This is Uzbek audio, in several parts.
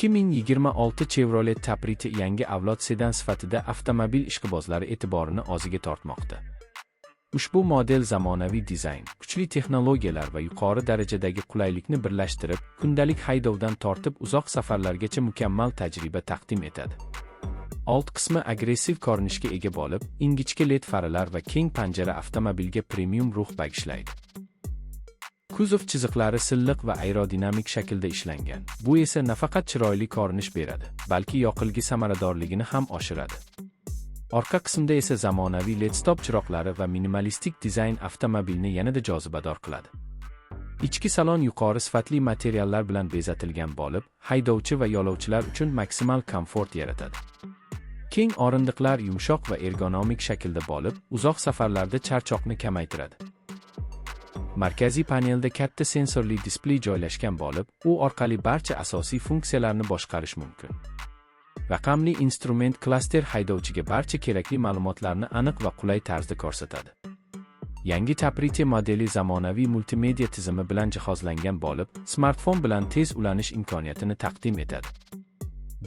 2026 Chevrolet Tapriti yangi avlod sedan sifatida avtomobil ishqibozlari e'tiborini o'ziga tortmoqda. Ushbu model zamonaviy dizayn, kuchli texnologiyalar va yuqori darajadagi qulaylikni birlashtirib, kundalik haydovdan tortib uzoq safarlargacha mukammal tajriba taqdim etadi. Old qismi agressiv ko'rinishga ega bo'lib, ingichka LED faralar va keng panjara avtomobilga premium ruh bag'ishlaydi. Kuzov chiziqlari silliq va aerodinamik shaklda ishlangan. Bu esa nafaqat chiroyli ko'rinish beradi, balki yoqilg'i samaradorligini ham oshiradi. Orqa qismda esa zamonaviy LED stop chiroqlari va minimalistik dizayn avtomobilni yanada jozibador qiladi. Ichki salon yuqori sifatli materiallar bilan bezatilgan bo'lib, haydovchi va yo'lovchilar uchun maksimal komfort yaratadi. Keng o'rindiqlar yumshoq va ergonomik shaklda bo'lib, uzoq safarlarda charchoqni kamaytiradi. Markaziy panelda katta sensorli displey joylashgan bo'lib, u orqali barcha asosiy funksiyalarni boshqarish mumkin. Raqamli instrument klaster haydovchiga barcha kerakli ma'lumotlarni aniq va qulay tarzda ko'rsatadi. Yangi Tapriti modeli zamonaviy multimedia tizimi bilan jihozlangan bo'lib, smartfon bilan tez ulanish imkoniyatini taqdim etadi.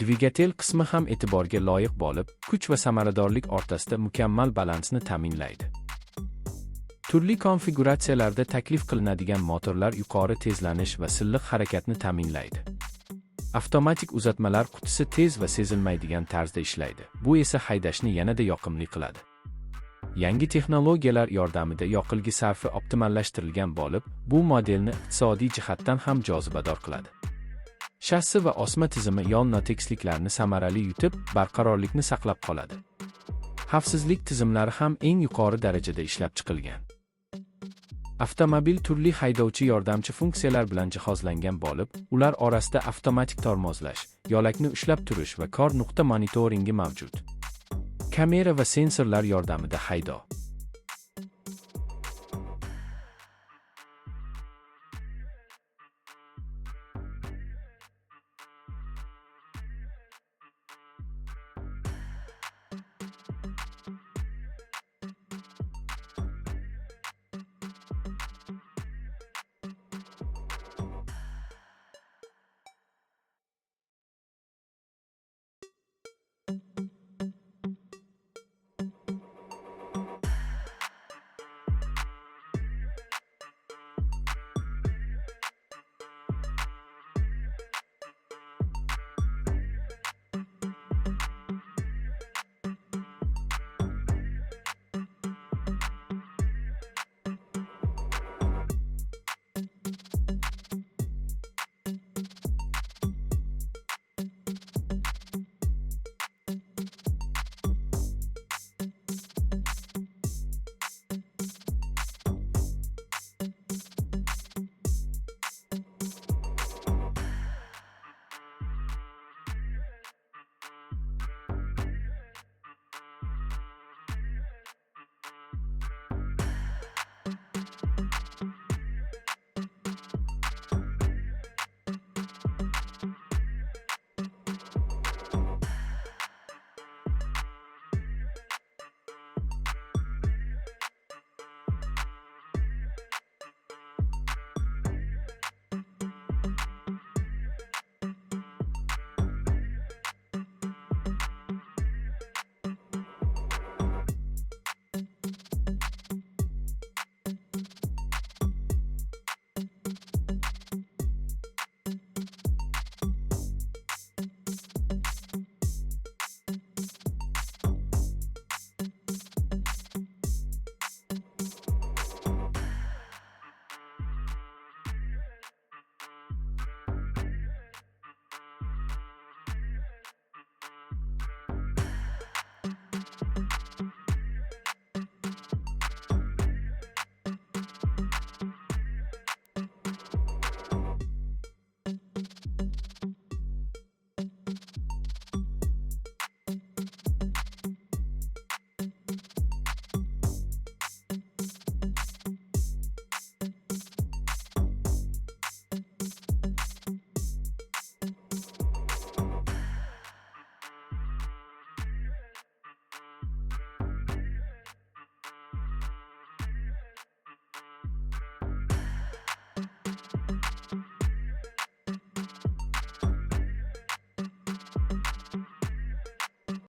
Dvigatel qismi ham e'tiborga loyiq bo'lib, kuch va samaradorlik o'rtasida mukammal balansni ta'minlaydi. Turli konfiguratsiyalarda taklif qilinadigan motorlar yuqori tezlanish va silliq harakatni ta'minlaydi. Avtomatik uzatmalar qutisi tez va sezilmaydigan tarzda ishlaydi. Bu esa haydashni yanada yoqimli qiladi. Yangi texnologiyalar yordamida yoqilg'i sarfi optimallashtirilgan bo'lib, bu modelni iqtisodiy jihatdan ham jozibador qiladi. Shassi va osma tizimi yo'l notekisliklarni samarali yutib, barqarorlikni saqlab qoladi. Xavfsizlik tizimlari ham eng yuqori darajada ishlab chiqilgan. Avtomobil turli haydovchi yordamchi funksiyalar bilan jihozlangan bo'lib, ular orasida avtomatik tormozlash, yo'lakni ushlab turish va kor nuqta monitoringi mavjud. Kamera va sensorlar yordamida haydov